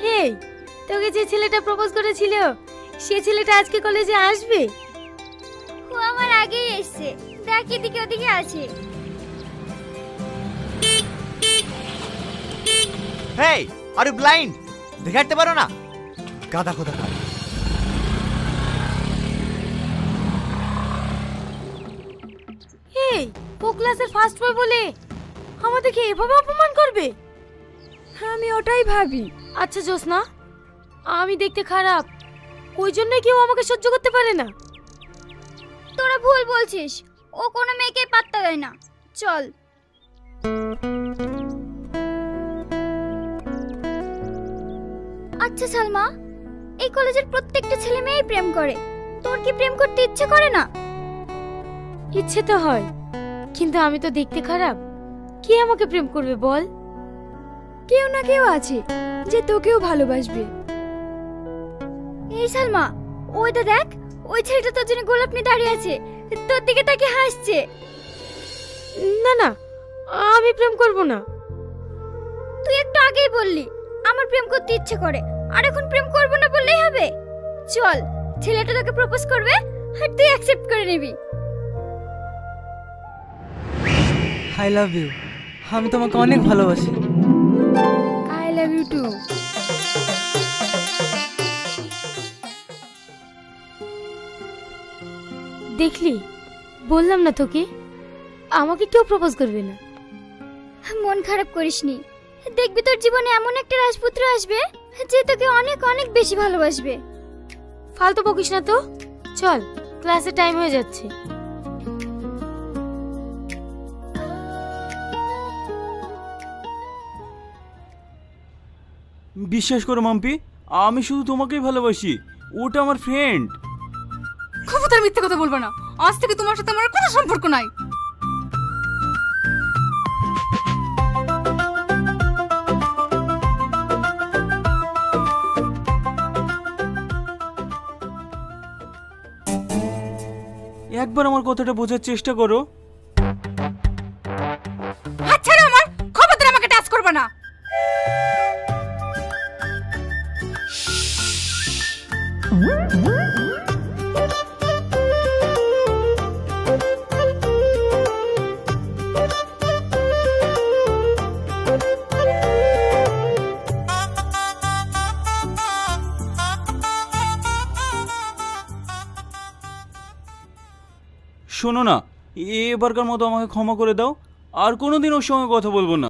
হে, তোকে যে ছেলেটা প্রপোজ করেছিল সে ছেলেটা আজকে কলেজে আসবে? ও আমার আগেই এসছে, দেখ এদিকে ওদিকে আছে। হেই, আর ইউ ব্লাইন্ড? দেখাতে পারো না? গাদা খোদা। এই, ও ক্লাসের ফার্স্ট বয় বলে আমাদেরকে এভাবে অপমান করবে? আমি ওটাই ভাবি। আচ্ছা জোসনা, আমি দেখতে খারাপ ওই জন্য কেউ আমাকে সহ্য করতে পারে না? তোরা ভুল বলছিস, ও কোনো মেয়েকে পাত্তা দেয় না। চল। আচ্ছা সালমা, এই কলেজের প্রত্যেকটা ছেলে মেয়েই প্রেম করে, তোর কি প্রেম করতে ইচ্ছে করে না? ইচ্ছে তো হয়, কিন্তু আমি তো দেখতে খারাপ, কে আমাকে প্রেম করবে বল? কেউ না কেউ আছে যে তোকেও ভালোবাসবে। এই সালমা, ওইটা দেখ, ওই ছেলেটা তোর জন্য গোলাপ নিয়ে দাঁড়িয়ে আছে, তোর দিকে তাকে হাসছে। না না, আমি প্রেম করব না। তুই একটু আগেই বললি আমার প্রেম করতে ইচ্ছে করে, আর এখন প্রেম করব না বললেই হবে? চল, ছেলেটা তোকে প্রপোজ করবে আর তুই অ্যাকসেপ্ট করে নিবি। I love you. আমি তোমাকে অনেক ভালোবাসি। I love you too. দেখলি, বললাম না তোকে, আমাকে কেউ প্রপোজ করবে না। মন খারাপ করিসনি, দেখবি তোর জীবনে এমন একটা রাজপুত্র আসবে যে তোকে অনেক অনেক বেশি ভালোবাসবে। ফালতু বকিস না তো, চল, ক্লাসে টাইম হয়ে যাচ্ছে। বিশ্বাস করো মাম্পি, আমি শুধু তোমাকেই ভালোবাসি, ওটা আমার ফ্রেন্ড। খবরদার মিথ্যে কথা বলবে না, আজ থেকে তোমার সাথে আমার কোনো সম্পর্ক নাই। একবার আমার কথাটা বোঝার চেষ্টা করো। হাত ছাড়ো আমার, খবরদার আমাকে টাচ করবে না। শোনো না, এবারকার মতো আমাকে ক্ষমা করে দাও, আর কোনোদিন ওর সঙ্গে কথা বলবো না।